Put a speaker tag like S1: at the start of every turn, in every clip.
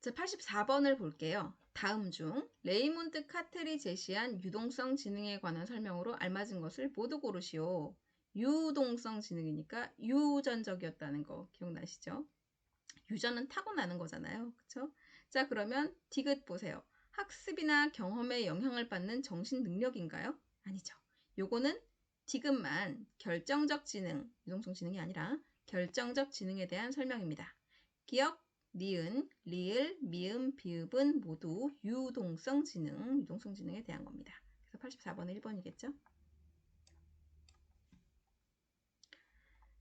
S1: 자, 84번을 볼게요. 다음 중 레이몬드 카텔이 제시한 유동성 지능에 관한 설명으로 알맞은 것을 모두 고르시오. 유동성 지능이니까 유전적이었다는 거 기억나시죠? 유전은 타고나는 거잖아요. 그쵸? 자, 그러면 디귿 보세요. 학습이나 경험에 영향을 받는 정신 능력인가요? 아니죠. 요거는 디귿만 결정적 지능, 유동성 지능이 아니라 결정적 지능에 대한 설명입니다. 기억, 니은, 리을, 미음, 비읍은 모두 유동성 지능에 대한 겁니다. 그래서 84번은 1번이겠죠?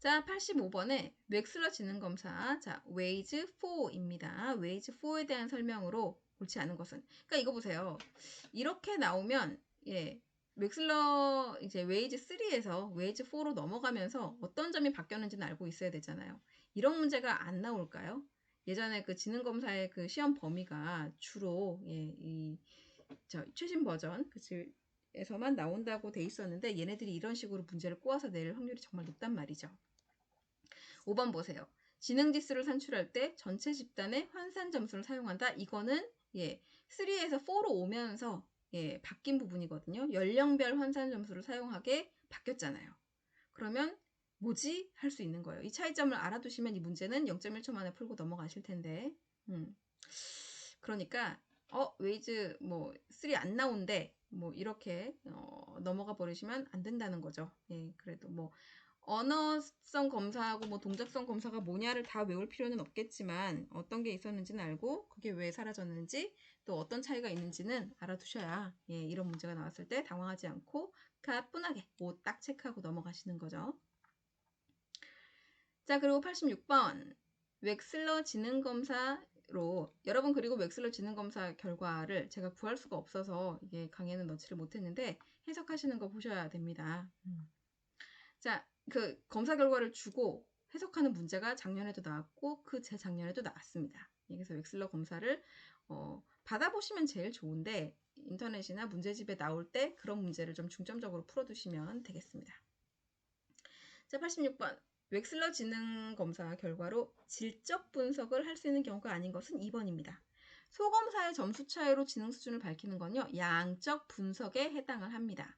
S1: 자, 85번에 웩슬러 지능검사, 자, 웨이즈 4입니다. 웨이즈 4에 대한 설명으로 옳지 않은 것은. 그러니까 이거 보세요. 이렇게 나오면, 예, 웩슬러 이제 웨이즈 3에서 웨이즈 4로 넘어가면서 어떤 점이 바뀌었는지는 알고 있어야 되잖아요. 이런 문제가 안 나올까요? 예전에 그 지능검사의 그 시험 범위가 주로, 예, 최신 버전, 에서만 나온다고 돼 있었는데 얘네들이 이런 식으로 문제를 꼬아서 낼 확률이 정말 높단 말이죠. 5번 보세요. 지능지수를 산출할 때 전체 집단의 환산 점수를 사용한다. 이거는 3에서 4로 오면서 바뀐 부분이거든요. 연령별 환산 점수를 사용하게 바뀌었잖아요. 그러면 뭐지? 할 수 있는 거예요. 이 차이점을 알아두시면 이 문제는 0.1초 만에 풀고 넘어가실 텐데. 그러니까 웨이즈 3 안 나온대. 이렇게 넘어가 버리시면 안 된다는 거죠. 그래도 언어성 검사하고 동작성 검사가 뭐냐를 다 외울 필요는 없겠지만 어떤 게 있었는지는 알고 그게 왜 사라졌는지 또 어떤 차이가 있는지는 알아두셔야 이런 문제가 나왔을 때 당황하지 않고 가뿐하게 딱 체크하고 넘어가시는 거죠. 자, 그리고 86번 웩슬러 지능검사로 여러분 그리고 웩슬러 지능검사 결과를 제가 구할 수가 없어서 이게 강의에는 넣지를 못했는데 해석하시는 거 보셔야 됩니다. 자, 그 검사 결과를 주고 해석하는 문제가 작년에도 나왔고 그 재작년에도 나왔습니다. 그래서 웩슬러 검사를 받아보시면 제일 좋은데 인터넷이나 문제집에 나올 때 그런 문제를 좀 중점적으로 풀어두시면 되겠습니다. 자, 86번 웩슬러 지능 검사 결과로 질적 분석을 할 수 있는 경우가 아닌 것은 2번입니다. 소검사의 점수 차이로 지능 수준을 밝히는 건요. 양적 분석에 해당을 합니다.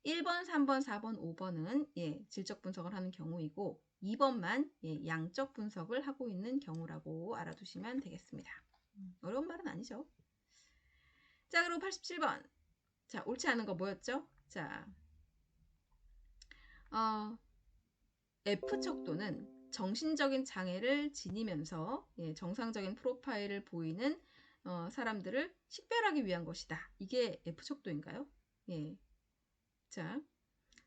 S1: 1번, 3번, 4번, 5번은 질적 분석을 하는 경우이고 2번만 양적 분석을 하고 있는 경우라고 알아두시면 되겠습니다. 어려운 말은 아니죠. 자, 그리고 87번. 자, 옳지 않은 거 뭐였죠? 자, F척도는 정신적인 장애를 지니면서 정상적인 프로파일을 보이는 사람들을 식별하기 위한 것이다. 이게 F척도인가요? 자,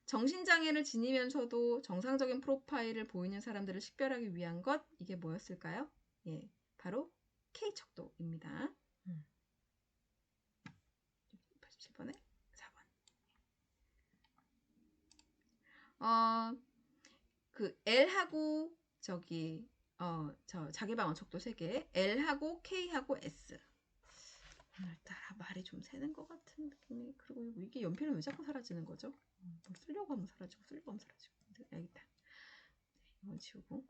S1: 정신장애를 지니면서도 정상적인 프로파일을 보이는 사람들을 식별하기 위한 것, 이게 뭐였을까요? 바로 K척도입니다. 87번에 4번. 그 L하고 자기방어 척도 3개, L하고 K하고 S. 오늘따라 말이 좀 새는 것 같은 느낌이. 그리고 이게 연필은 왜 자꾸 사라지는 거죠? 뭘 쓰려고 하면 사라지고 쓰려고 하면 사라지고. 알겠다. 이건 지우고.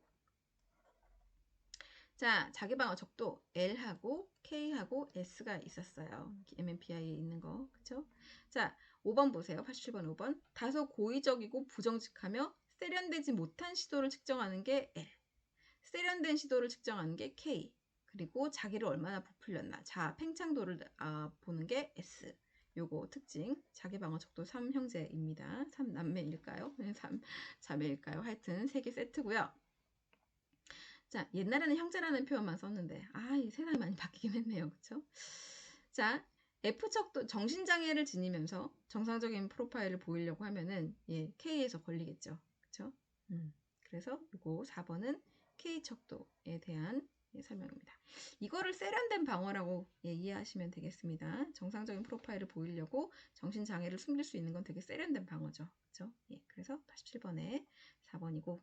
S1: 자, 자기방어 척도 L하고 K하고 S가 있었어요. MMPI에 있는 거. 그쵸? 자, 5번 보세요. 87번 5번. 다소 고의적이고 부정직하며 세련되지 못한 시도를 측정하는 게 L. 세련된 시도를 측정하는 게 K. 그리고 자기를 얼마나 부풀렸나. 자, 팽창도를 보는 게 S. 요거 특징. 자기방어 척도 3형제입니다. 3남매일까요? 3자매일까요? 하여튼 3개 세트고요. 자, 옛날에는 형제라는 표현만 썼는데 이 세상이 많이 바뀌긴 했네요. 그쵸? 자, F척도 정신장애를 지니면서 정상적인 프로파일을 보이려고 하면은 K에서 걸리겠죠. 그쵸? 그래서 이거 4번은 K척도에 대한 설명입니다. 이거를 세련된 방어라고 이해하시면 되겠습니다. 정상적인 프로파일을 보이려고 정신장애를 숨길 수 있는 건 되게 세련된 방어죠. 그쵸? 그래서 87번에 4번이고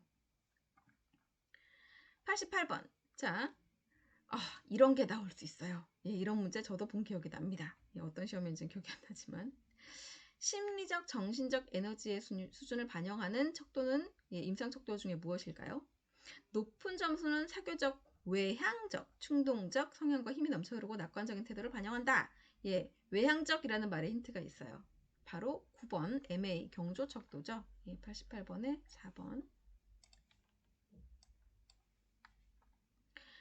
S1: 88번. 자, 이런 게 나올 수 있어요. 이런 문제 저도 본 기억이 납니다. 어떤 시험인지는 기억이 안 나지만. 심리적, 정신적 에너지의 수준을 반영하는 척도는 임상 척도 중에 무엇일까요? 높은 점수는 사교적 외향적, 충동적, 성향과 힘이 넘쳐 흐르고 낙관적인 태도를 반영한다. 예, 외향적이라는 말에 힌트가 있어요. 바로 9번 MA 경조척도죠. 예, 88번에 4번.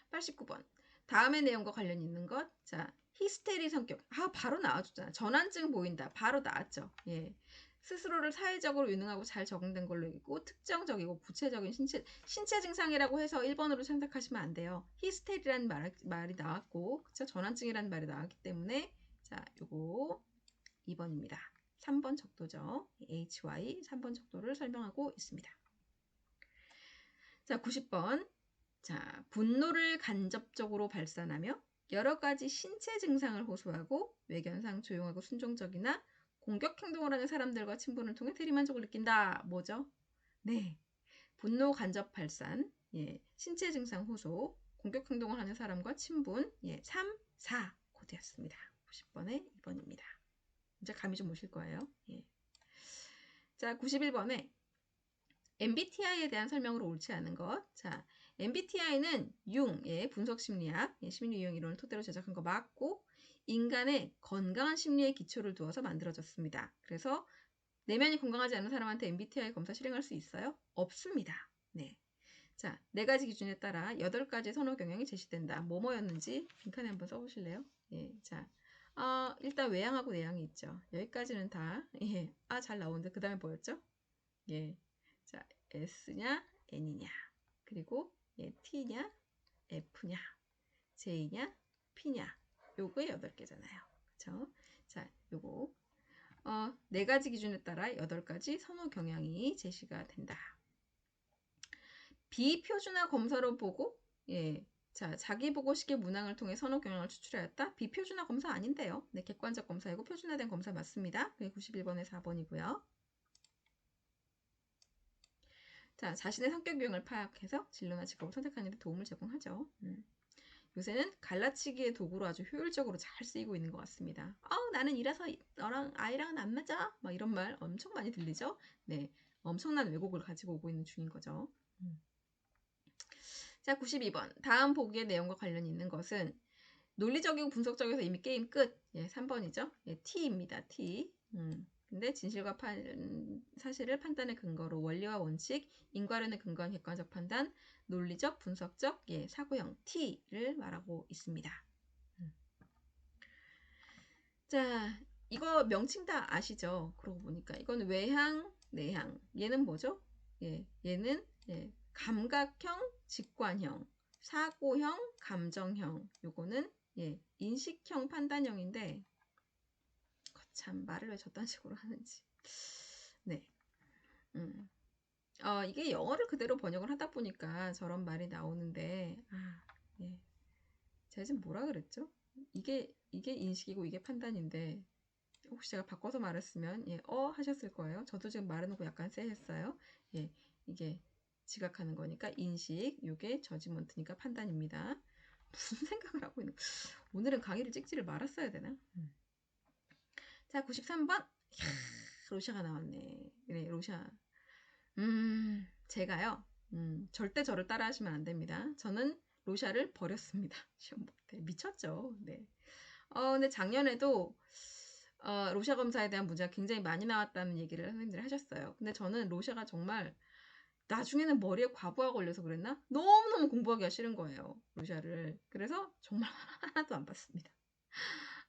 S1: 89번. 다음의 내용과 관련 있는 것. 자, 히스테리 성격. 바로 나와줬잖아. 전환증 보인다. 바로 나왔죠. 예. 스스로를 사회적으로 유능하고 잘 적응된 걸로 여기고 특정적이고 구체적인 신체 증상이라고 해서 1번으로 선택하시면 안 돼요. 히스테리라는 말이 나왔고 그쵸? 전환증이라는 말이 나왔기 때문에 자, 요거 2번입니다. 3번 척도죠. HY 3번 척도를 설명하고 있습니다. 자, 90번. 자, 분노를 간접적으로 발산하며 여러 가지 신체 증상을 호소하고 외견상 조용하고 순종적이나 공격 행동을 하는 사람들과 친분을 통해 대리만족을 느낀다. 뭐죠? 네. 분노 간접 발산, 예, 신체 증상 호소, 공격 행동을 하는 사람과 친분, 예, 3, 4 코드였습니다. 90번에 2번입니다. 이제 감이 좀 오실 거예요. 예. 자, 91번에 MBTI에 대한 설명으로 옳지 않은 것. 자, MBTI는 융의 분석 심리학, 심리 유형 이론을 토대로 제작한 거 맞고 인간의 건강한 심리에 기초를 두어서 만들어졌습니다. 그래서 내면이 건강하지 않은 사람한테 MBTI 검사 실행할 수 있어요? 없습니다. 네. 자, 4가지 기준에 따라 8가지 선호 경향이 제시된다. 뭐였는지 빈칸에 한번 써보실래요? 예, 자, 일단 외향하고 내향이 있죠. 여기까지는 다, 예, 잘 나오는데 그 다음에 뭐였죠? 예, 자, S냐, N이냐, 그리고 예, T냐, F냐, J냐, P냐, 요거 8개잖아요. 그쵸? 자, 요거 4가지 기준에 따라 8가지 선호 경향이 제시가 된다. 비표준화 검사로 보고 예, 자, 자기 보고식의 문항을 통해 선호 경향을 추출하였다. 비표준화 검사 아닌데요. 네, 객관적 검사이고 표준화된 검사 맞습니다. 그게 91번에 4번이고요. 자, 자신의 성격 유형을 파악해서 진로나 직업을 선택하는 데 도움을 제공하죠. 요새는 갈라치기의 도구로 아주 효율적으로 잘 쓰이고 있는 것 같습니다. 나는 이래서 너랑 아이랑은 안 맞아. 막 이런 말 엄청 많이 들리죠? 네, 엄청난 왜곡을 가지고 오고 있는 중인 거죠. 자, 92번. 다음 보기의 내용과 관련 있는 것은 논리적이고 분석적에서 이미 게임 끝. 예, 3번이죠. 예, T입니다. T. 근데 진실과 사실을 판단의 근거로 원리와 원칙, 인과론에 근거한 객관적 판단, 논리적, 분석적, 예, 사고형 T를 말하고 있습니다. 자, 이거 명칭 다 아시죠? 그러고 보니까 이건 외향, 내향. 얘는 뭐죠? 예, 얘는 예, 감각형, 직관형, 사고형, 감정형. 요거는 예, 인식형, 판단형인데 참 말을 왜 저딴 식으로 하는지. 네. 이게 영어를 그대로 번역을 하다 보니까 저런 말이 나오는데, 예. 제가 지금 뭐라 그랬죠? 이게 인식이고 이게 판단인데, 혹시 제가 바꿔서 말했으면, 예, 하셨을 거예요. 저도 지금 말해놓고 약간 쎄했어요. 예, 이게 지각하는 거니까 인식, 요게 저지먼트니까 판단입니다. 무슨 생각을 하고 있는, 오늘은 강의를 찍지를 말았어야 되나? 자, 93번. 로샤가 나왔네. 네, 로샤. 제가요, 절대 저를 따라 하시면 안 됩니다. 저는 로샤를 버렸습니다. 시험 볼 때. 미쳤죠. 네. 근데 작년에도, 로샤 검사에 대한 문제가 굉장히 많이 나왔다는 얘기를 선생님들이 하셨어요. 근데 저는 로샤가 정말, 나중에는 머리에 과부하 걸려서 그랬나? 너무너무 공부하기가 싫은 거예요. 로샤를. 그래서 정말 하나도 안 봤습니다.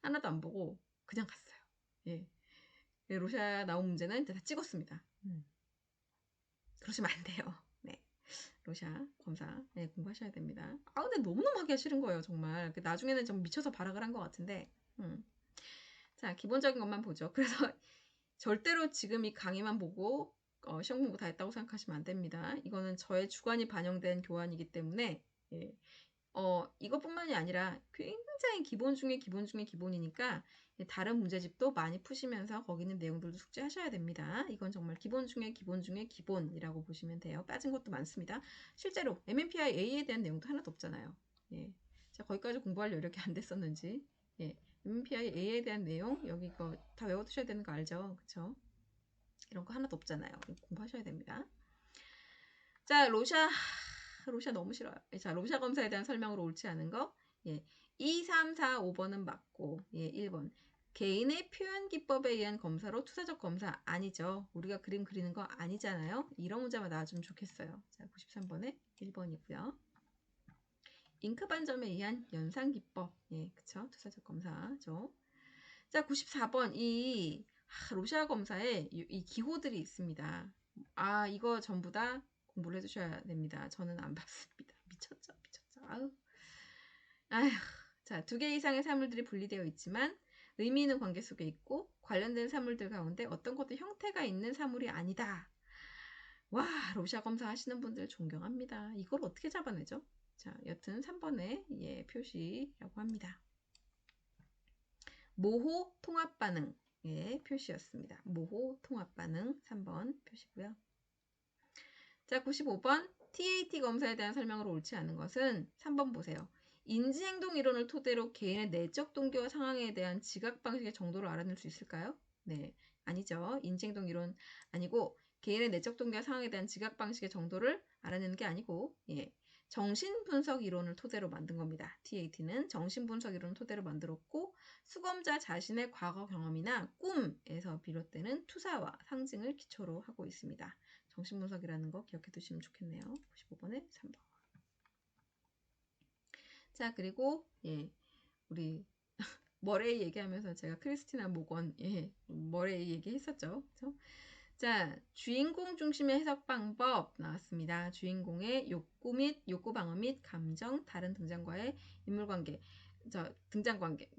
S1: 하나도 안 보고 그냥 갔어요. 예. 로샤 나온 문제는 다 찍었습니다. 그러시면 안 돼요. 네. 로샤 검사 네, 공부하셔야 됩니다. 근데 너무너무 하기가 싫은 거예요, 정말. 나중에는 좀 미쳐서 발악을 한 것 같은데. 자, 기본적인 것만 보죠. 그래서 절대로 지금 이 강의만 보고 시험 공부 다 했다고 생각하시면 안 됩니다. 이거는 저의 주관이 반영된 교환이기 때문에 예. 이것뿐만이 아니라 굉장히 기본 중에 기본 중에 기본이니까 다른 문제집도 많이 푸시면서 거기 있는 내용들도 숙지하셔야 됩니다. 이건 정말 기본 중에 기본 중에 기본이라고 보시면 돼요. 빠진 것도 많습니다. 실제로 MMPI A에 대한 내용도 하나도 없잖아요. 예. 자, 거기까지 공부할 여력이 안 됐었는지 예. MMPI A에 대한 내용 여기 이거 다 외워두셔야 되는 거 알죠? 그쵸? 이런 거 하나도 없잖아요. 공부하셔야 됩니다. 자, 로샤 로샤 너무 싫어요. 자, 로샤 검사에 대한 설명으로 옳지 않은 거. 예. 2, 3, 4, 5번은 맞고, 예, 1번. 개인의 표현 기법에 의한 검사로 투사적 검사 아니죠. 우리가 그림 그리는 거 아니잖아요. 이런 문제만 나와주면 좋겠어요. 자, 93번에 1번이고요. 잉크 반점에 의한 연상 기법. 예, 그쵸. 투사적 검사죠. 자, 94번. 로샤 검사에 이 기호들이 있습니다. 이거 전부 다 공부를 해주셔야 됩니다. 저는 안 봤습니다. 미쳤죠, 미쳤죠. 아휴. 자, 2개 이상의 사물들이 분리되어 있지만 의미 있는 관계 속에 있고 관련된 사물들 가운데 어떤 것도 형태가 있는 사물이 아니다. 와, 로샤 검사 하시는 분들 존경합니다. 이걸 어떻게 잡아내죠? 자, 여튼 3번에 예, 표시라고 합니다. 모호 통합 반응 예, 표시였습니다. 모호 통합 반응 3번 표시고요. 자, 95번 TAT 검사에 대한 설명으로 옳지 않은 것은 3번 보세요. 인지행동 이론을 토대로 개인의 내적 동기와 상황에 대한 지각 방식의 정도를 알아낼 수 있을까요? 네, 아니죠. 인지행동 이론 아니고 개인의 내적 동기와 상황에 대한 지각 방식의 정도를 알아내는 게 아니고 예, 정신분석 이론을 토대로 만든 겁니다. TAT는 정신분석 이론을 토대로 만들었고 수검자 자신의 과거 경험이나 꿈에서 비롯되는 투사와 상징을 기초로 하고 있습니다. 정신분석이라는 거 기억해 두시면 좋겠네요. 95번에 3번. 자, 그리고 예, 우리 머레이 얘기하면서 제가 크리스티나 모건 머레이 얘기했었죠. 그렇죠? 자, 주인공 중심의 해석 방법 나왔습니다. 주인공의 욕구 및 욕구 방어 및 감정, 다른 등장과의 인물관계, 등장관계,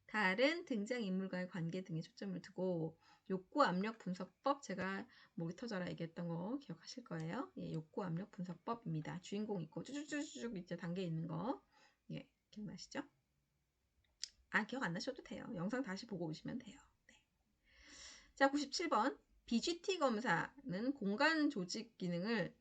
S1: 다른 등장인물과의 관계 등에 초점을 두고 욕구 압력 분석법 제가 목이 터져라 얘기했던 거 기억하실 거예요. 예, 욕구 압력 분석법입니다. 주인공 있고 쭈쭈쭈쭈 이제 단계 있는 거 예, 기억나시죠? 기억 안 나셔도 돼요. 영상 다시 보고 오시면 돼요. 네. 자, 97번 BGT 검사는 공간 조직 기능을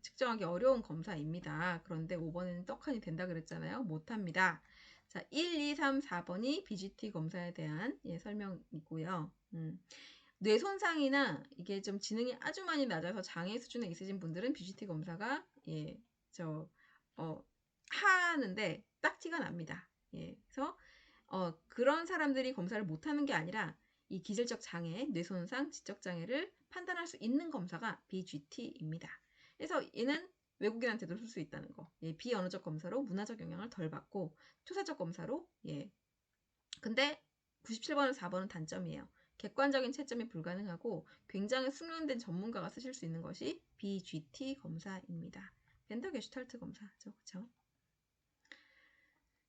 S1: 측정하기 어려운 검사입니다. 그런데 5번에는 떡하니 된다 그랬잖아요. 못합니다. 자, 1, 2, 3, 4번이 BGT 검사에 대한 설명이고요. 뇌 손상이나 이게 좀 지능이 아주 많이 낮아서 장애 수준에 있으신 분들은 BGT 검사가 하는데 딱 티가 납니다. 그래서 그런 사람들이 검사를 못하는 게 아니라 이 기질적 장애, 뇌손상, 지적장애를 판단할 수 있는 검사가 BGT입니다. 그래서 얘는 외국인한테도 쓸 수 있다는 거. 비언어적 검사로 문화적 영향을 덜 받고 투사적 검사로 근데 97번에서 4번은 단점이에요. 객관적인 채점이 불가능하고 굉장히 숙련된 전문가가 쓰실 수 있는 것이 BGT 검사입니다. 벤더 게슈탈트 검사죠. 그렇죠?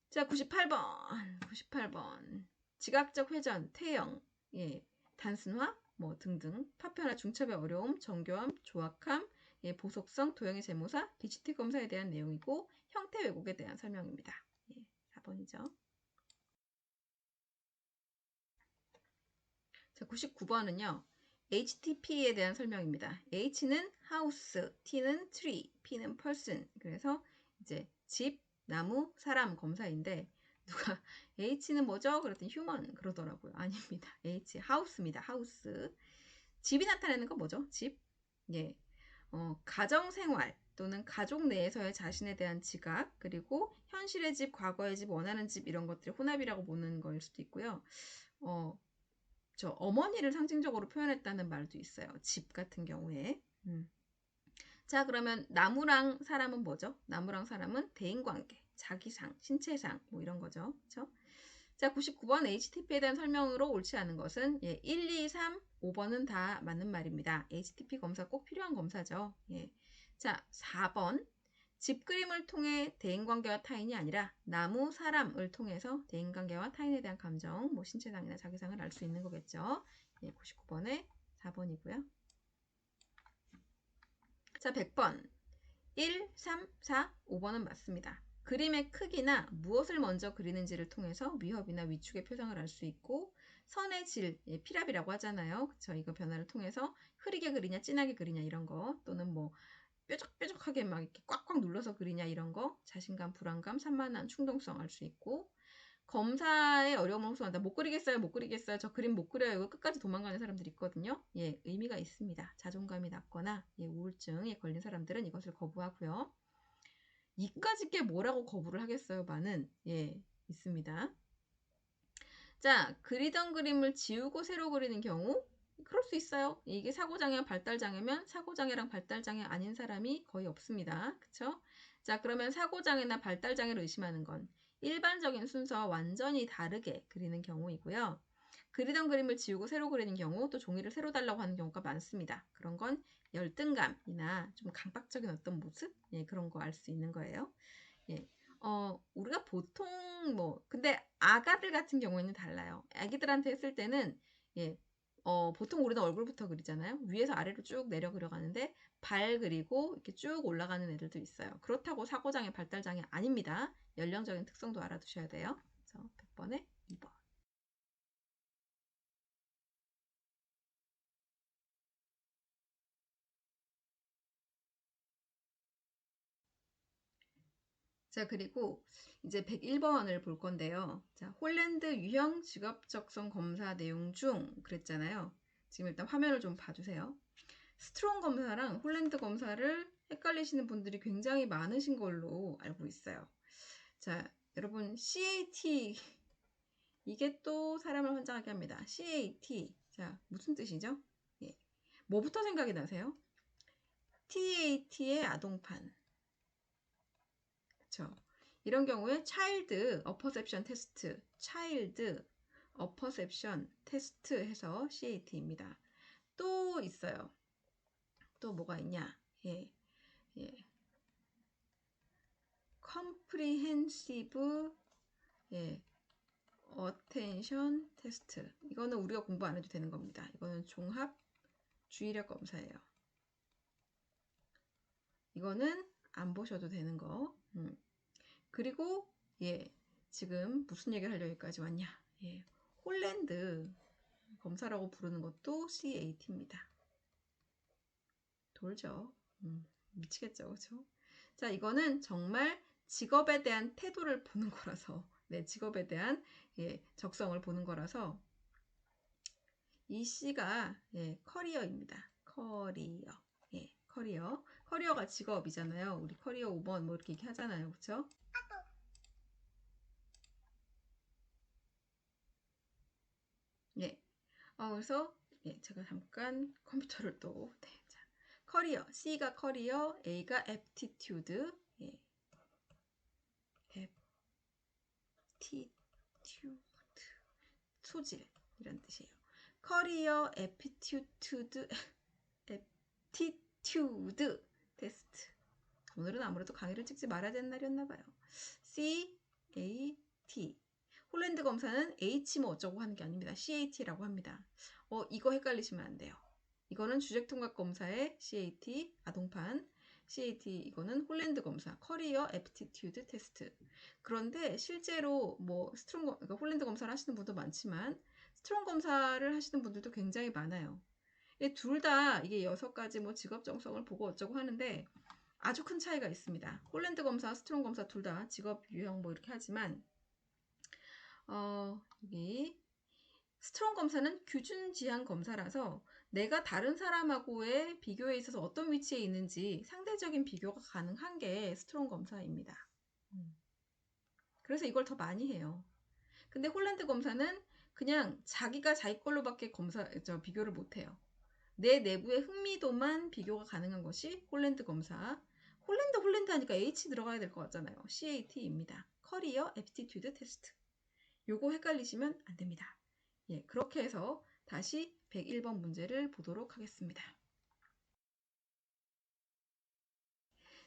S1: 자, 98번. 지각적 회전, 퇴형, 단순화, 등등, 파편화 중첩의 어려움, 정교함, 조악함, 보속성, 도형의 재모사, BGT 검사에 대한 내용이고 형태 왜곡에 대한 설명입니다. 4번이죠. 자, 99번은요. HTP에 대한 설명입니다. H는 하우스, T는 트리, P는 person. 그래서 이제 집, 나무, 사람 검사인데 누가 H는 뭐죠? 그랬더니 휴먼 그러더라고요. 아닙니다. H 하우스입니다. 하우스. 집이 나타내는 건 뭐죠? 집. 예. 가정생활 또는 가족 내에서의 자신에 대한 지각 그리고 현실의 집, 과거의 집, 원하는 집 이런 것들이 혼합이라고 보는 거일 수도 있고요. 어머니를 상징적으로 표현했다는 말도 있어요. 집 같은 경우에. 자, 그러면 나무랑 사람은 뭐죠? 나무랑 사람은 대인관계, 자기상, 신체상 이런 거죠. 그렇죠? 자, 99번 HTP에 대한 설명으로 옳지 않은 것은 1, 2, 3, 5번은 다 맞는 말입니다. HTP 검사 꼭 필요한 검사죠. 자, 4번 집 그림을 통해 대인관계와 타인이 아니라 나무, 사람을 통해서 대인관계와 타인에 대한 감정, 신체상이나 자기상을 알 수 있는 거겠죠. 99번에 4번이고요. 자, 100번 1, 3, 4, 5번은 맞습니다. 그림의 크기나 무엇을 먼저 그리는지를 통해서 위협이나 위축의 표상을 알 수 있고 선의 질, 피랍이라고 하잖아요. 그쵸? 이거 변화를 통해서 흐리게 그리냐 진하게 그리냐 이런 거 또는 뾰족뾰족하게 막 이렇게 꽉꽉 눌러서 그리냐 이런 거 자신감, 불안감, 산만한 충동성 알 수 있고 검사의 어려움을 호소한다. 못 그리겠어요, 못 그리겠어요. 저 그림 못 그려요. 이거 끝까지 도망가는 사람들이 있거든요. 예, 의미가 있습니다. 자존감이 낮거나 예, 우울증에 걸린 사람들은 이것을 거부하고요. 이까짓 게 뭐라고 거부를 하겠어요? 많은 예, 있습니다. 자, 그리던 그림을 지우고 새로 그리는 경우 그럴 수 있어요. 이게 사고장애와 발달장애면 사고장애랑 발달장애 아닌 사람이 거의 없습니다. 그쵸? 자, 그러면 사고장애나 발달장애를 의심하는 건 일반적인 순서와 완전히 다르게 그리는 경우이고요. 그리던 그림을 지우고 새로 그리는 경우 또 종이를 새로 달라고 하는 경우가 많습니다. 그런 건 열등감이나 좀 강박적인 어떤 모습? 예, 그런 거 알 수 있는 거예요. 예. 우리가 보통 근데 아가들 같은 경우에는 달라요. 아기들한테 했을 때는 예, 보통 우리는 얼굴부터 그리잖아요. 위에서 아래로 쭉 내려 그려가는데 발 그리고 이렇게 쭉 올라가는 애들도 있어요. 그렇다고 사고장애, 발달장애 아닙니다. 연령적인 특성도 알아두셔야 돼요. 그래서 100번에 2번. 자, 그리고 이제 101번을 볼 건데요. 자, 홀랜드 유형 직업적성 검사 내용 중 그랬잖아요. 지금 일단 화면을 좀 봐주세요. 스트롱 검사랑 홀랜드 검사를 헷갈리시는 분들이 굉장히 많으신 걸로 알고 있어요. 자, 여러분 CAT 이게 또 사람을 환장하게 합니다. CAT 자, 무슨 뜻이죠? 예. 뭐부터 생각이 나세요? TAT의 아동판. 그쵸? 이런 경우에 차일드 어퍼셉션 테스트, 차일드 어퍼셉션 테스트 해서 CAT입니다. 또 있어요. 또 뭐가 있냐? 예, 예. comprehensive 예, attention 테스트. 이거는 우리가 공부 안 해도 되는 겁니다. 이거는 종합 주의력 검사예요. 이거는 안 보셔도 되는 거. 그리고 예, 지금 무슨 얘기를 하려고 여기까지 왔냐? 예, 홀랜드 검사라고 부르는 것도 CAT입니다. 돌죠. 미치겠죠, 그렇죠? 자, 이거는 정말 직업에 대한 태도를 보는 거라서, 네, 직업에 대한 예, 적성을 보는 거라서 이 C가 예, 커리어입니다. 커리어, 예, 커리어. 커리어가 직업이잖아요. 우리 커리어 5번 뭐 이렇게 하잖아요, 그렇죠? 예. 그래서 예, 제가 잠깐 컴퓨터를 또 네, 자, 커리어 C가 커리어, A가 aptitude, 예, aptitude 소질 이런 뜻이에요. 커리어 aptitude aptitude 테스트. 오늘은 아무래도 강의를 찍지 말아야 되는 날이었나 봐요. CAT 홀랜드 검사는 H 뭐 어쩌고 하는 게 아닙니다. CAT라고 합니다. 이거 헷갈리시면 안 돼요. 이거는 주택통합 검사의 CAT 아동판 CAT 이거는 홀랜드 검사 커리어 애프티튜드 테스트. 그런데 실제로 뭐 그러니까 홀랜드 검사를 하시는 분도 많지만 스트롱 검사를 하시는 분들도 굉장히 많아요. 둘 다 이게 6가지 뭐 직업 정성을 보고 어쩌고 하는데 아주 큰 차이가 있습니다. 홀랜드 검사, 스트롱 검사 둘 다 직업 유형 뭐 이렇게 하지만 여기 스트롱 검사는 규준 지향 검사라서 내가 다른 사람하고의 비교에 있어서 어떤 위치에 있는지 상대적인 비교가 가능한 게 스트롱 검사입니다. 그래서 이걸 더 많이 해요. 근데 홀랜드 검사는 그냥 자기가 자기 걸로밖에 비교를 못 해요. 내 내부의 흥미도만 비교가 가능한 것이 홀랜드 검사. 홀랜드 하니까 H 들어가야 될 것 같잖아요. CAT입니다. 커리어 애프티튜드 테스트. 요거 헷갈리시면 안 됩니다. 예, 그렇게 해서 다시 101번 문제를 보도록 하겠습니다.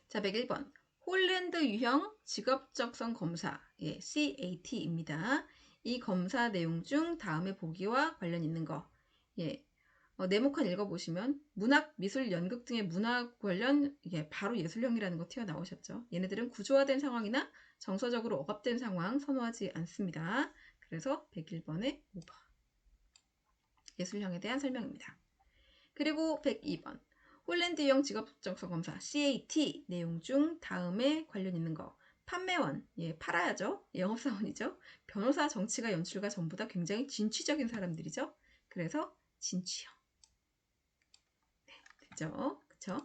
S1: 자, 101번. 홀랜드 유형 직업적성 검사, 예, CAT입니다. 이 검사 내용 중 다음에 보기와 관련 있는 거, 예, 네모칸 읽어보시면 문학, 미술, 연극 등의 문학 관련 이게 바로 예술형이라는 거 튀어나오셨죠. 얘네들은 구조화된 상황이나 정서적으로 억압된 상황 선호하지 않습니다. 그래서 101번에 5번. 예술형에 대한 설명입니다. 그리고 102번. 홀랜드형 직업적성 검사 CAT 내용 중 다음에 관련 있는 거 판매원, 예, 팔아야죠. 영업사원이죠. 변호사, 정치가, 연출가 전부 다 굉장히 진취적인 사람들이죠. 그래서 진취형. 네, 됐죠? 그쵸?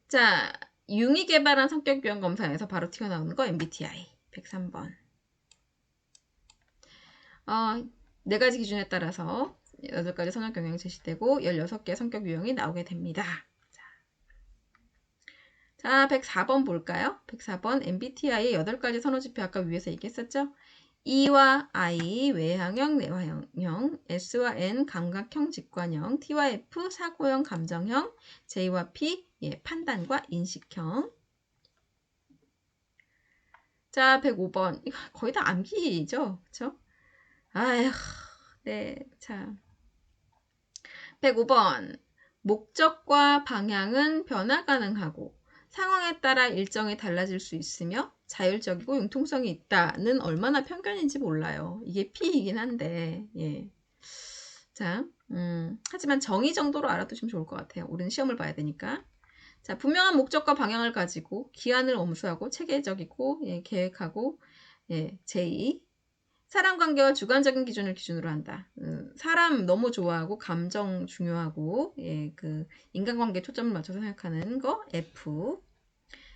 S1: 자, 융이 개발한 성격 유형 검사에서 바로 튀어나오는 거 MBTI 103번. 4가지 기준에 따라서 8가지 성격 경향이 제시되고 16개의 성격 유형이 나오게 됩니다. 자, 104번 볼까요? 104번 MBTI의 8가지 선호지표 아까 위에서 얘기했었죠? E와 I 외향형, 내화형, S와 N 감각형, 직관형, T와 F 사고형, 감정형, J와 P 예, 판단과 인식형. 자, 105번 이거 거의 다 암기죠, 그렇죠? 아휴, 네, 자, 105번 목적과 방향은 변화 가능하고 상황에 따라 일정이 달라질 수 있으며 자율적이고 융통성이 있다는 얼마나 편견인지 몰라요. 이게 P이긴 한데, 예. 자, 하지만 정의 정도로 알아두시면 좋을 것 같아요. 우리는 시험을 봐야 되니까. 자, 분명한 목적과 방향을 가지고 기한을 엄수하고 체계적이고, 예, 계획하고, 예, J. 사람 관계와 주관적인 기준을 기준으로 한다. 사람 너무 좋아하고 감정 중요하고 예, 그 인간관계에 초점을 맞춰서 생각하는 거 F.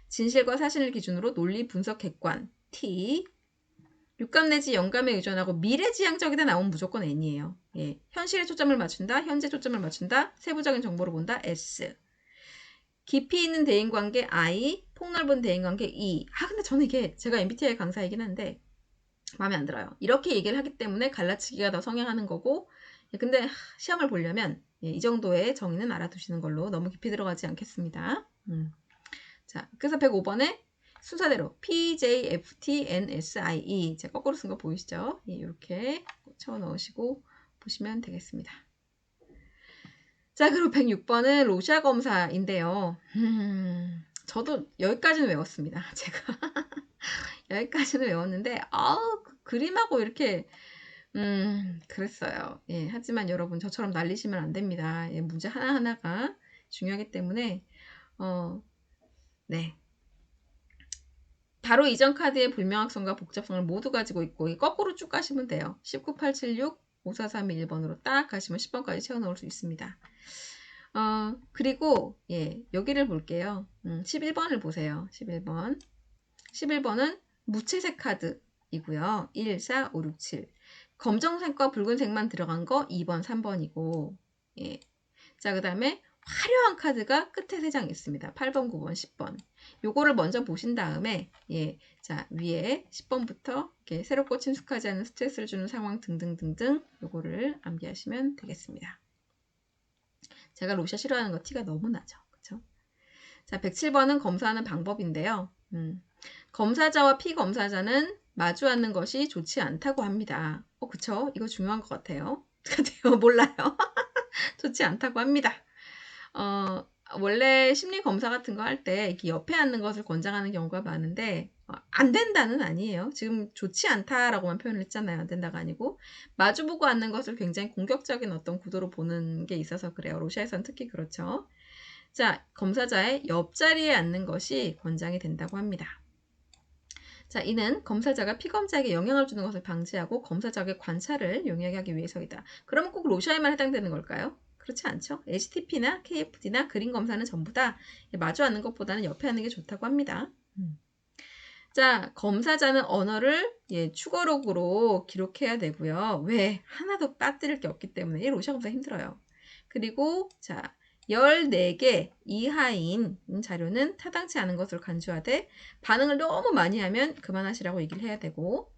S1: 진실과 사실을 기준으로 논리 분석 객관 T. 육감 내지 영감에 의존하고 미래지향적이다 나오면 무조건 N이에요. 예, 현실에 초점을 맞춘다. 현재 초점을 맞춘다. 세부적인 정보를 본다. S. 깊이 있는 대인관계 I. 폭넓은 대인관계 E. 근데 저는 이게 제가 MBTI 강사이긴 한데 마음에 안 들어요. 이렇게 얘기를 하기 때문에 갈라치기가 더 성행하는 거고 근데 시험을 보려면 이 정도의 정의는 알아두시는 걸로 너무 깊이 들어가지 않겠습니다. 자, 그래서 105번에 순서대로 P, J, F, T, N, S, I, E 제가 거꾸로 쓴 거 보이시죠? 예, 이렇게 채워 넣으시고 보시면 되겠습니다. 자, 그리고 106번은 로샤 검사인데요. 저도 여기까지는 외웠습니다. 제가 여기까지는 외웠는데 그 그림하고 이렇게 그랬어요. 예, 하지만 여러분 저처럼 날리시면 안 됩니다. 예, 문제 하나하나가 중요하기 때문에 네. 바로 이전 카드의 불명확성과 복잡성을 모두 가지고 있고 거꾸로 쭉 가시면 돼요. 19876 5431번으로 딱 가시면 10번까지 채워 넣을 수 있습니다. 그리고 예, 여기를 볼게요. 11번을 보세요. 11번. 11번은 무채색 카드이고요. 1, 4, 5, 6, 7. 검정색과 붉은색만 들어간 거 2번, 3번이고 예. 자, 그 다음에 화려한 카드가 끝에 3장 있습니다. 8번, 9번, 10번. 요거를 먼저 보신 다음에 예, 자 위에 10번부터 이렇게 새롭고 친숙하지 않은 스트레스를 주는 상황 등등등등 요거를 암기하시면 되겠습니다. 제가 로샤 싫어하는 거 티가 너무 나죠. 그쵸? 자, 107번은 검사하는 방법인데요. 검사자와 피검사자는 마주 앉는 것이 좋지 않다고 합니다. 그쵸? 이거 중요한 것 같아요. 몰라요. 좋지 않다고 합니다. 원래 심리검사 같은 거 할 때 이렇게 옆에 앉는 것을 권장하는 경우가 많은데 안 된다는 아니에요. 지금 좋지 않다라고만 표현을 했잖아요. 안 된다가 아니고 마주보고 앉는 것을 굉장히 공격적인 어떤 구도로 보는 게 있어서 그래요. 로시아에서는 특히 그렇죠. 자, 검사자의 옆자리에 앉는 것이 권장이 된다고 합니다. 자, 이는 검사자가 피검자에게 영향을 주는 것을 방지하고 검사자의 관찰을 용이하게 하기 위해서이다. 그러면 꼭 로샤에만 해당되는 걸까요? 그렇지 않죠. HTP나 KFD나 그림 검사는 전부 다 마주 앉는 것보다는 옆에 앉는 게 좋다고 합니다. 자, 검사자는 언어를 추거록으로 기록해야 되고요. 왜? 하나도 빠뜨릴 게 없기 때문에 이 로샤 검사 힘들어요. 그리고 자, 14개 이하인 자료는 타당치 않은 것으로 간주하되 반응을 너무 많이 하면 그만하시라고 얘기를 해야 되고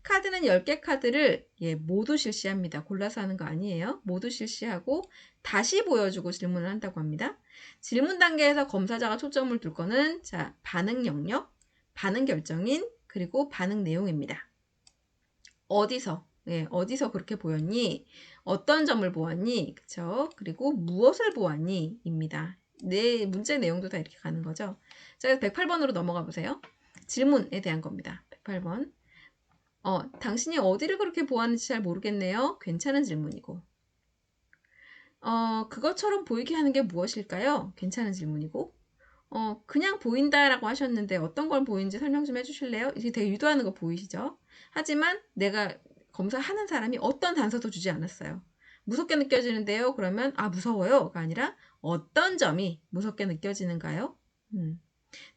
S1: 카드는 10개 카드를 모두 실시합니다. 골라서 하는 거 아니에요. 모두 실시하고 다시 보여주고 질문을 한다고 합니다. 질문 단계에서 검사자가 초점을 둘 거는 자, 반응 영역, 반응 결정인, 그리고 반응 내용입니다. 어디서 그렇게 보였니? 어떤 점을 보았니? 그쵸? 그리고 무엇을 보았니? 입니다. 네, 문제 내용도 다 이렇게 가는 거죠. 자, 108번으로 넘어가 보세요. 질문에 대한 겁니다. 108번. 당신이 어디를 그렇게 보았는지 잘 모르겠네요. 괜찮은 질문이고. 그것처럼 보이게 하는 게 무엇일까요? 괜찮은 질문이고. 그냥 보인다라고 하셨는데 어떤 걸 보이는지 설명 좀 해주실래요? 이게 되게 유도하는 거 보이시죠? 하지만 내가 검사하는 사람이 어떤 단서도 주지 않았어요. 무섭게 느껴지는데요? 그러면 무서워요가 아니라 어떤 점이 무섭게 느껴지는가요?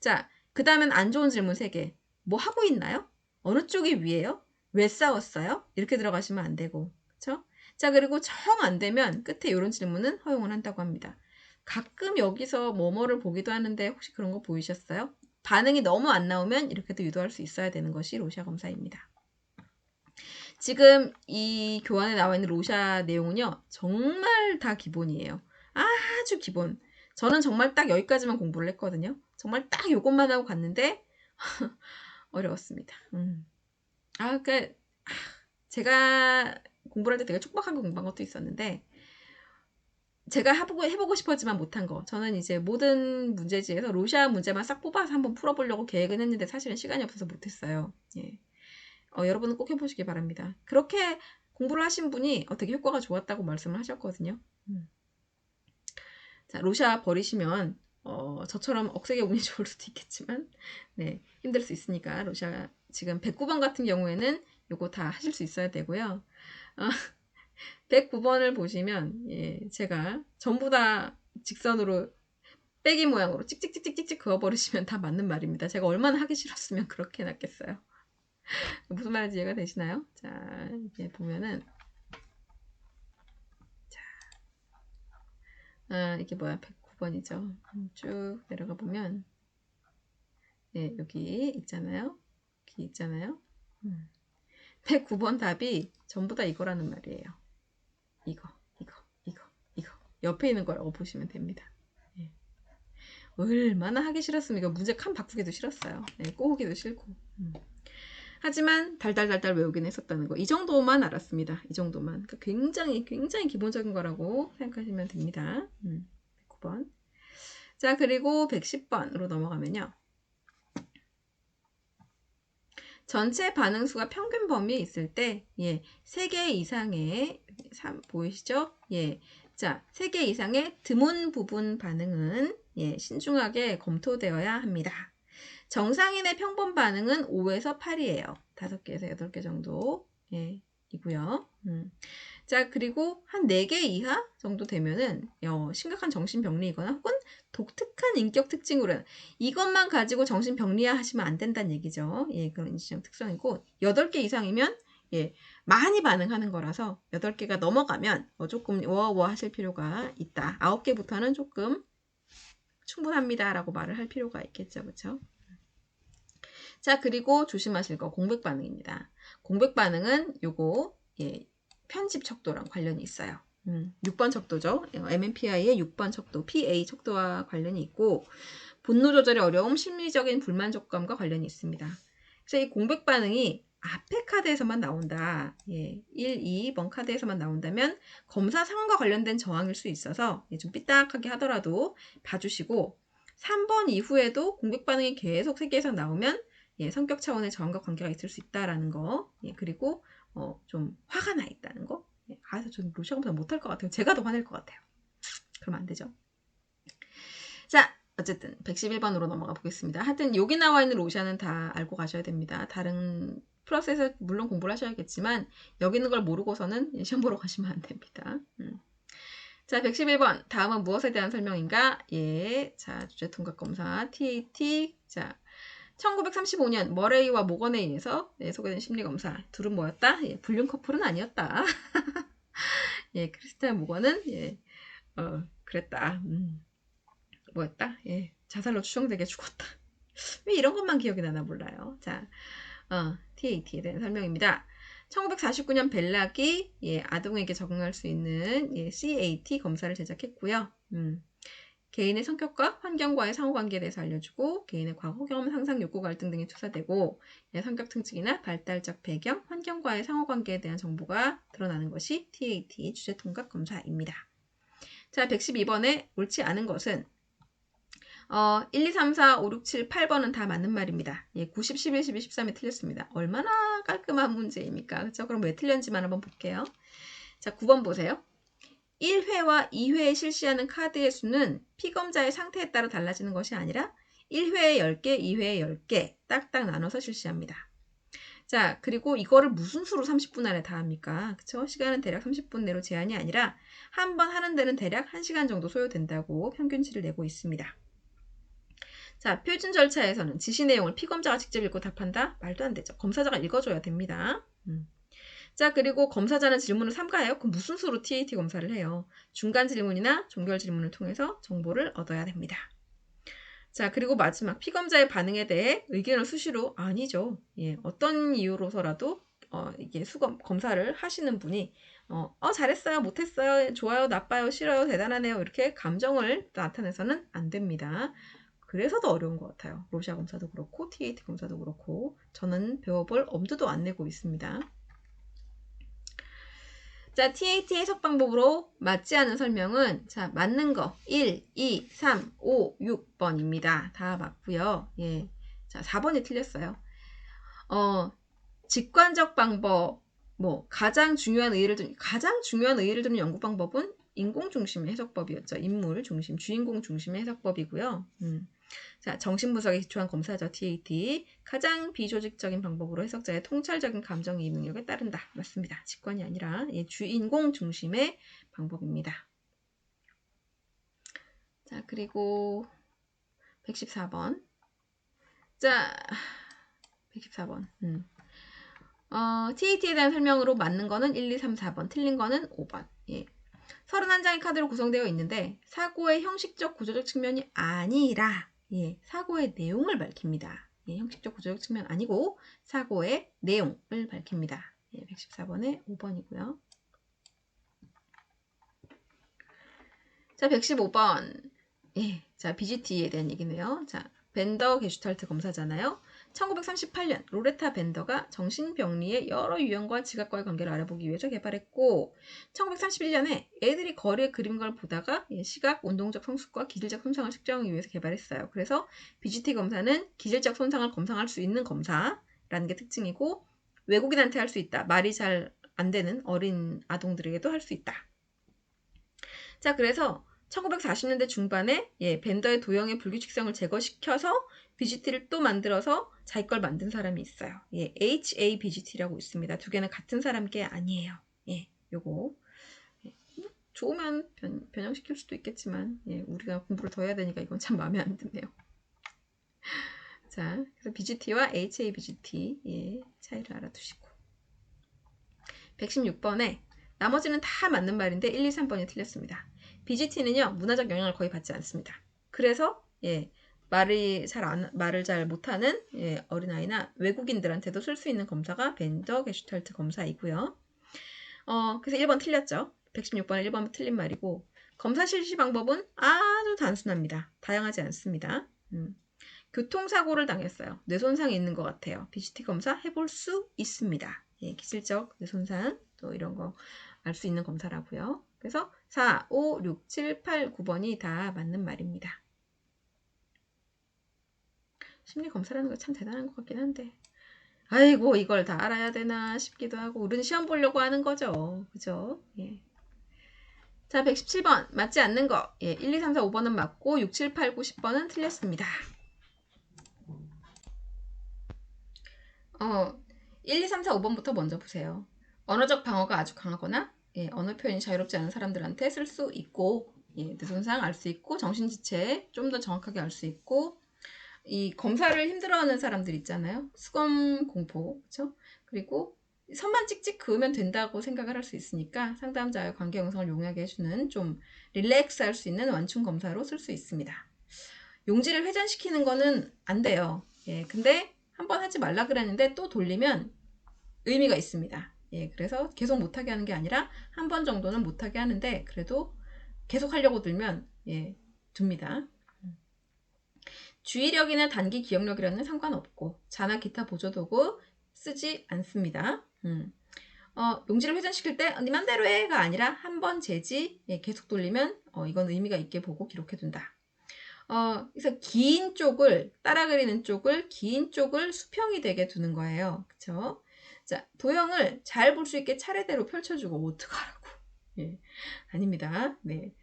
S1: 자, 그 다음엔 안 좋은 질문 3개. 뭐 하고 있나요? 어느 쪽이 위에요? 왜 싸웠어요? 이렇게 들어가시면 안 되고, 그쵸? 자, 그리고 정 안 되면 끝에 이런 질문은 허용을 한다고 합니다. 가끔 여기서 뭐뭐를 보기도 하는데 혹시 그런 거 보이셨어요? 반응이 너무 안 나오면 이렇게도 유도할 수 있어야 되는 것이 로샤 검사입니다. 지금 이 교환에 나와 있는 로샤 내용은요, 정말 다 기본이에요. 아주 기본. 저는 정말 딱 여기까지만 공부를 했거든요. 정말 딱 요것만 하고 갔는데 어려웠습니다. 그러니까 제가 공부를 할 때 되게 촉박하게 공부한 것도 있었는데 제가 해보고 싶었지만 못한 거. 저는 이제 모든 문제지에서 로샤 문제만 싹 뽑아서 한번 풀어보려고 계획은 했는데 사실은 시간이 없어서 못했어요. 예. 여러분은 꼭 해보시기 바랍니다. 그렇게 공부를 하신 분이 되게 효과가 좋았다고 말씀을 하셨거든요. 자, 로샤 버리시면 저처럼 억세게 운이 좋을 수도 있겠지만 네, 힘들 수 있으니까 로샤 지금 109번 같은 경우에는 요거 다 하실 수 있어야 되고요. 109번을 보시면 제가 전부 다 직선으로 빼기 모양으로 찍찍찍찍찍 그어버리시면 다 맞는 말입니다. 제가 얼마나 하기 싫었으면 그렇게 해놨겠어요. 무슨 말인지 이해가 되시나요? 자, 이제 보면은 이게 뭐야? 109번이죠. 쭉 내려가 보면 여기 있잖아요. 여기 있잖아요. 109번 답이 전부 다 이거라는 말이에요. 이거. 옆에 있는 거라고 보시면 됩니다. 얼마나 하기 싫었으면 이거 문제 칸 바꾸기도 싫었어요. 꼬우기도 싫고. 하지만 달달달달 외우긴 했었다는 거. 이 정도만 알았습니다. 이 정도만. 그러니까 굉장히 기본적인 거라고 생각하시면 됩니다. 109번. 자, 그리고 110번으로 넘어가면요. 전체 반응수가 평균 범위에 있을 때 3개 이상의 보이시죠? 자, 3개 이상의 드문 부분 반응은 신중하게 검토되어야 합니다. 정상인의 평범 반응은 5에서 8이에요. 5개에서 8개 정도 이고요. 자, 그리고 한 4개 이하 정도 되면은 심각한 정신병리이거나 혹은 독특한 인격 특징으로 이것만 가지고 정신병리화 하시면 안 된다는 얘기죠. 그런 인지적 특성이고 8개 이상이면 많이 반응하는 거라서 8개가 넘어가면 조금 워워 하실 필요가 있다. 9개부터는 조금 충분합니다 라고 말을 할 필요가 있겠죠. 그렇죠? 자, 그리고 조심하실 거 공백 반응입니다. 공백 반응은 요거 편집 척도랑 관련이 있어요. 6번 척도죠. MMPI의 6번 척도, PA 척도와 관련이 있고 분노 조절의 어려움, 심리적인 불만족감과 관련이 있습니다. 그래서 이 공백 반응이 앞에 카드에서만 나온다. 1, 2번 카드에서만 나온다면 검사 상황과 관련된 저항일 수 있어서 좀 삐딱하게 하더라도 봐주시고 3번 이후에도 공백 반응이 계속 3개 이상 나오면 성격 차원의 저항과 관계가 있을 수 있다라는 거. 그리고 좀 화가 나 있다는 거. 그래서 좀 로샤 검사 못할 것 같아요. 제가 더 화낼 것 같아요. 그러면 안 되죠. 자, 어쨌든 111번으로 넘어가 보겠습니다. 하여튼 여기 나와 있는 로샤는 다 알고 가셔야 됩니다. 다른 플러스에서 물론 공부를 하셔야겠지만 여기 있는 걸 모르고서는 시험 보러 가시면 안 됩니다. 자, 111번. 다음은 무엇에 대한 설명인가? 자, 주제 통각 검사 TAT. 자, 1935년 머레이와 모건에 의해서 소개된 심리검사. 둘은 뭐였다? 불륜 커플은 아니었다. 크리스탈 모건은 그랬다. 뭐였다? 자살로 추정되게 죽었다. 왜 이런 것만 기억이 나나 몰라요. 자, TAT에 대한 설명입니다. 1949년 벨락이 아동에게 적응할 수 있는 CAT 검사를 제작했고요. 개인의 성격과 환경과의 상호관계에 대해서 알려주고 개인의 과거 경험, 상상, 욕구, 갈등 등이 조사되고 성격 특징이나 발달적 배경, 환경과의 상호관계에 대한 정보가 드러나는 것이 TAT 주제통각 검사입니다. 자, 112번에 옳지 않은 것은 1, 2, 3, 4, 5, 6, 7, 8번은 다 맞는 말입니다. 90, 11, 12, 13이 틀렸습니다. 얼마나 깔끔한 문제입니까? 그렇죠? 그럼 왜 틀렸는지만 한번 볼게요. 자, 9번 보세요. 1회와 2회에 실시하는 카드의 수는 피검자의 상태에 따라 달라지는 것이 아니라 1회에 10개, 2회에 10개 딱딱 나눠서 실시합니다. 자, 그리고 이거를 무슨 수로 30분 안에 다 합니까? 그쵸? 시간은 대략 30분 내로 제한이 아니라 한 번 하는 데는 대략 1시간 정도 소요된다고 평균치를 내고 있습니다. 자, 표준 절차에서는 지시 내용을 피검자가 직접 읽고 답한다? 말도 안 되죠. 검사자가 읽어줘야 됩니다. 자, 그리고 검사자는 질문을 삼가해요. 그럼 무슨 수로 TAT 검사를 해요? 중간 질문이나 종결 질문을 통해서 정보를 얻어야 됩니다. 자, 그리고 마지막 피검자의 반응에 대해 의견을 수시로 아니죠. 예, 어떤 이유로서라도 이게 검사를 하시는 분이 잘했어요, 못했어요, 좋아요, 나빠요, 싫어요, 대단하네요 이렇게 감정을 나타내서는 안 됩니다. 그래서 더 어려운 것 같아요. 로시아 검사도 그렇고 TAT 검사도 그렇고 저는 배워볼 엄두도 안 내고 있습니다. 자, TAT 해석 방법으로 맞지 않은 설명은 자, 맞는 거 1, 2, 3, 5, 6번입니다. 다 맞고요. 예. 자, 4번이 틀렸어요. 직관적 방법 가장 중요한 의의를 두는 연구 방법은 인공 중심의 해석법이었죠. 인물 중심, 주인공 중심의 해석법이고요. 자, 정신분석에 기초한 검사죠. TAT. 가장 비조직적인 방법으로 해석자의 통찰적인 감정이입 능력에 따른다. 맞습니다. 직관이 아니라 주인공 중심의 방법입니다. 자, 그리고 114번. 자, 114번. TAT에 대한 설명으로 맞는 거는 1, 2, 3, 4번, 틀린 거는 5번. 예. 31장의 카드로 구성되어 있는데 사고의 형식적 구조적 측면이 아니라 사고의 내용을 밝힙니다. 형식적 구조적 측면 아니고 사고의 내용을 밝힙니다. 114번에 5번이고요. 자, 115번. 자, BGT에 대한 얘기네요. 자, 벤더 게슈탈트 검사잖아요. 1938년 로레타 벤더가 정신병리의 여러 유형과 지각과의 관계를 알아보기 위해서 개발했고 1931년에 애들이 거리에 그리는 걸 보다가 시각, 운동적 성숙과 기질적 손상을 측정하기 위해서 개발했어요. 그래서 BGT 검사는 기질적 손상을 검사할 수 있는 검사라는 게 특징이고 외국인한테 할 수 있다. 말이 잘 안 되는 어린 아동들에게도 할 수 있다. 자, 그래서 1940년대 중반에 벤더의 도형의 불규칙성을 제거시켜서 BGT를 또 만들어서 자기 걸 만든 사람이 있어요. HABGT라고 있습니다. 두 개는 같은 사람 게 아니에요. 요거 좋으면 변형시킬 수도 있겠지만 우리가 공부를 더 해야 되니까 이건 참 마음에 안 드네요. 자, 그래서 BGT와 HABGT 차이를 알아두시고 116번에 나머지는 다 맞는 말인데 1, 2, 3번이 틀렸습니다. BGT는요 문화적 영향을 거의 받지 않습니다. 그래서 말을 잘 못하는 어린아이나 외국인들한테도 쓸 수 있는 검사가 벤더 게슈탈트 검사이고요. 그래서 1번 틀렸죠. 116번은 1번 틀린 말이고 검사 실시 방법은 아주 단순합니다. 다양하지 않습니다. 교통사고를 당했어요. 뇌손상이 있는 것 같아요. BGT 검사 해볼 수 있습니다. 기질적 뇌손상 또 이런 거 알 수 있는 검사라고요. 그래서 4, 5, 6, 7, 8, 9번이 다 맞는 말입니다. 심리검사라는 거 참 대단한 것 같긴 한데 아이고 이걸 다 알아야 되나 싶기도 하고 우리는 시험 보려고 하는 거죠. 그죠? 자, 117번 맞지 않는 거 1, 2, 3, 4, 5번은 맞고 6, 7, 8, 9, 10번은 틀렸습니다. 1, 2, 3, 4, 5번부터 먼저 보세요. 언어적 방어가 아주 강하거나 언어 표현이 자유롭지 않은 사람들한테 쓸 수 있고 뇌손상 알 수 있고 정신지체 좀 더 정확하게 알 수 있고 이 검사를 힘들어하는 사람들 있잖아요. 수검 공포 그렇죠? 그리고 선만 찍찍 그으면 된다고 생각을 할 수 있으니까 상담자의 관계 영상을 용이하게 해주는 좀 릴렉스 할 수 있는 완충 검사로 쓸 수 있습니다. 용지를 회전시키는 거는 안 돼요. 근데 한번 하지 말라 그랬는데 또 돌리면 의미가 있습니다. 그래서 계속 못하게 하는 게 아니라 한 번 정도는 못하게 하는데 그래도 계속 하려고 들면 둡니다. 주의력이나 단기 기억력이라는 상관없고 자나 기타 보조도구 쓰지 않습니다. 용지를 회전시킬 때 네 맘대로 해가 아니라 한 번 재지 계속 돌리면 이건 의미가 있게 보고 기록해둔다. 그래서 긴 쪽을 따라 그리는 쪽을 긴 쪽을 수평이 되게 두는 거예요. 그쵸? 자, 도형을 잘 볼 수 있게 차례대로 펼쳐주고 어떡하라고 예, 아닙니다. 네.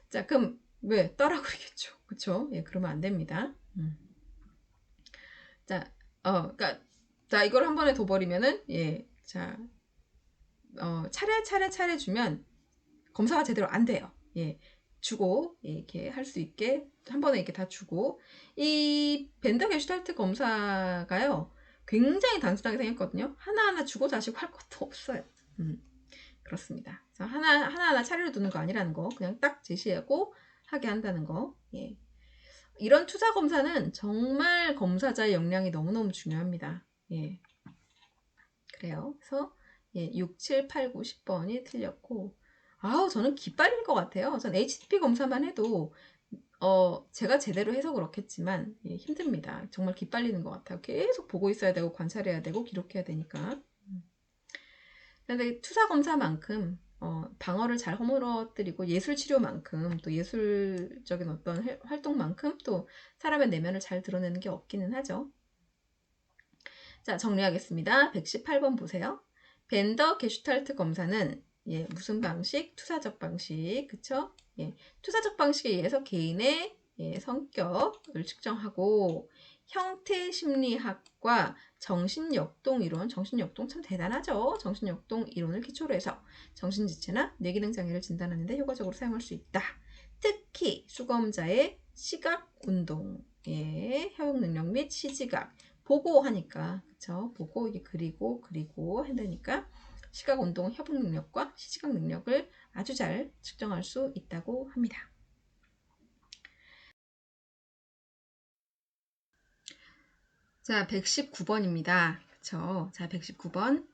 S1: 자, 그럼 왜 떠라 그러겠죠. 그쵸? 예, 그러면 안 됩니다. 자, 그러니까 자, 이걸 한 번에 둬버리면은 예, 자, 차례 주면 검사가 제대로 안 돼요. 예, 주고 예, 이렇게 할 수 있게 한 번에 이렇게 다 주고 이 벤더 게슈탈트 검사가요 굉장히 단순하게 생겼거든요. 하나하나 주고 다시 할 것도 없어요. 그렇습니다. 하나하나 차례로 두는 거 아니라는 거 그냥 딱 제시하고 하게 한다는 거. 예. 이런 투자 검사는 정말 검사자의 역량이 너무너무 중요합니다. 예. 그래요. 그래서 예, 6, 7, 8, 9, 10번이 틀렸고 아우 저는 기빨릴 것 같아요. 전 HTTP 검사만 해도 제가 제대로 해서 그렇겠지만 예, 힘듭니다. 정말 기빨리는 것 같아요. 계속 보고 있어야 되고 관찰해야 되고 기록해야 되니까. 그런데 투자 검사만큼 방어를 잘 허물어뜨리고 예술 치료만큼 또 예술적인 어떤 활동만큼 또 사람의 내면을 잘 드러내는 게 없기는 하죠. 자, 정리하겠습니다. 118번 보세요. 벤더 게슈탈트 검사는 예, 무슨 방식? 투사적 방식. 그쵸? 예, 투사적 방식에 의해서 개인의 예, 성격을 측정하고 형태 심리학과 정신역동 이론, 정신역동 참 대단하죠. 정신역동 이론을 기초로 해서 정신지체나 뇌기능 장애를 진단하는 데 효과적으로 사용할 수 있다. 특히 수검자의 시각 운동의 협역 능력 및 시지각 보고 하니까 그쵸? 보고 이게 그리고 한다니까 시각 운동 협업 능력과 시지각 능력을 아주 잘 측정할 수 있다고 합니다. 자, 119번입니다. 그쵸? 자, 119번.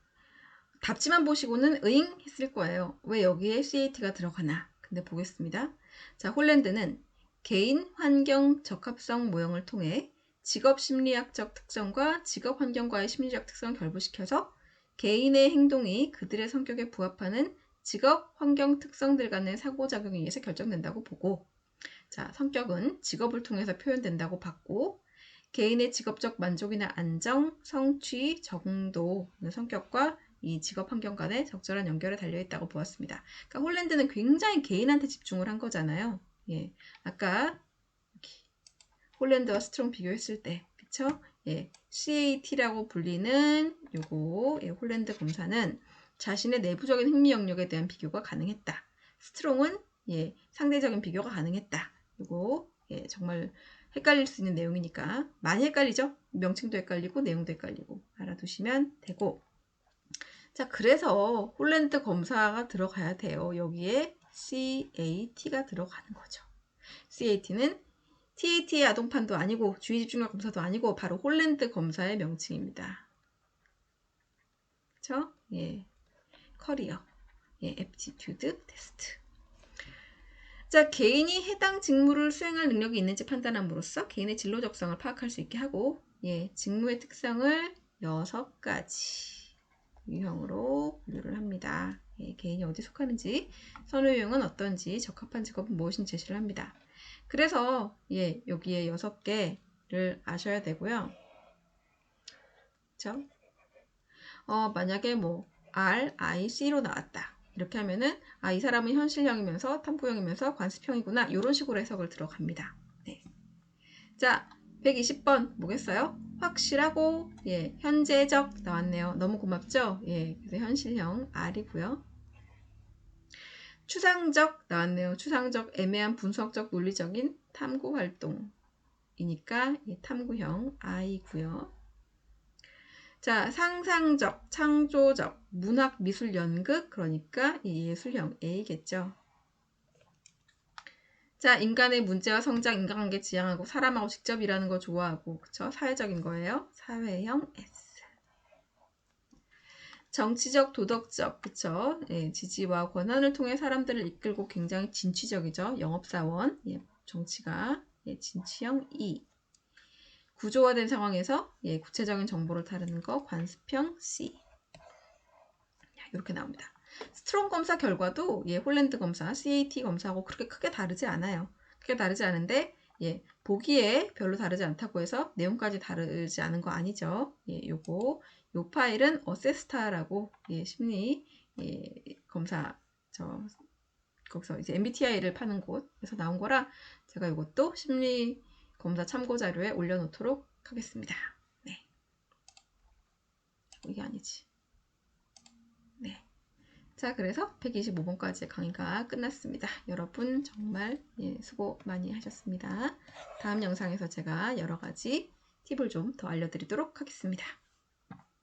S1: 답지만 보시고는 으잉 했을 거예요. 왜 여기에 CAT가 들어가나? 근데 보겠습니다. 자, 홀랜드는 개인 환경 적합성 모형을 통해 직업 심리학적 특성과 직업 환경과의 심리적 특성을 결부시켜서 개인의 행동이 그들의 성격에 부합하는 직업 환경 특성들 간의 상호작용에 의해서 결정된다고 보고 자, 성격은 직업을 통해서 표현된다고 봤고 개인의 직업적 만족이나 안정, 성취, 정도, 성격과 이 직업 환경 간의 적절한 연결에 달려있다고 보았습니다. 그러니까 홀랜드는 굉장히 개인한테 집중을 한 거잖아요. 예, 아까 홀랜드와 스트롱 비교했을 때, 그쵸? 예, CAT라고 불리는 요거 예, 홀랜드 검사는 자신의 내부적인 흥미 영역에 대한 비교가 가능했다. 스트롱은 예, 상대적인 비교가 가능했다. 요거 예, 정말 헷갈릴 수 있는 내용이니까 많이 헷갈리죠? 명칭도 헷갈리고 내용도 헷갈리고 알아두시면 되고 자 그래서 홀랜드 검사가 들어가야 돼요. 여기에 CAT가 들어가는 거죠. CAT는 TAT의 아동판도 아니고 주의집중력 검사도 아니고 바로 홀랜드 검사의 명칭입니다. 그쵸? 예, 커리어, 예, 애프티튜드 테스트. 자, 개인이 해당 직무를 수행할 능력이 있는지 판단함으로써 개인의 진로 적성을 파악할 수 있게 하고 예, 직무의 특성을 6가지 유형으로 분류를 합니다. 예, 개인이 어디 속하는지, 선호 유형은 어떤지, 적합한 직업은 무엇인지 제시를 합니다. 그래서 예, 여기에 6개를 아셔야 되고요. 그쵸? 만약에 뭐 R, I, C로 나왔다. 이렇게 하면은 이 사람은 현실형이면서 탐구형이면서 관습형이구나. 이런 식으로 해석을 들어갑니다. 네. 자, 120번 뭐겠어요? 확실하고 예, 현재적 나왔네요. 너무 고맙죠? 예, 그래서 현실형 R이고요. 추상적 나왔네요. 추상적 애매한 분석적 논리적인 탐구 활동이니까 예, 탐구형 I고요. 자, 상상적, 창조적, 문학, 미술, 연극, 그러니까 예술형 A겠죠. 자, 인간의 문제와 성장, 인간관계 지향하고 사람하고 직접 일하는 거 좋아하고, 그쵸? 사회적인 거예요. 사회형 S. 정치적, 도덕적, 그쵸? 예, 지지와 권한을 통해 사람들을 이끌고 굉장히 진취적이죠. 영업사원, 예, 정치가, 예, 진취형 E. 구조화된 상황에서 예, 구체적인 정보를 다루는 거 관습형 C. 이렇게 나옵니다. 스트롱 검사 결과도 예, 홀랜드 검사, CAT 검사하고 그렇게 크게 다르지 않아요. 크게 다르지 않은데 예, 보기에 별로 다르지 않다고 해서 내용까지 다르지 않은 거 아니죠. 예, 요 파일은 어세스타라고 예, 심리 예, 검사 거기서 이제 MBTI를 파는 곳에서 나온 거라 제가 이것도 심리 검사 참고 자료에 올려놓도록 하겠습니다. 네. 이게 아니지. 네. 자, 그래서 125번까지 강의가 끝났습니다. 여러분 정말 수고 많이 하셨습니다. 다음 영상에서 제가 여러 가지 팁을 좀 더 알려드리도록 하겠습니다.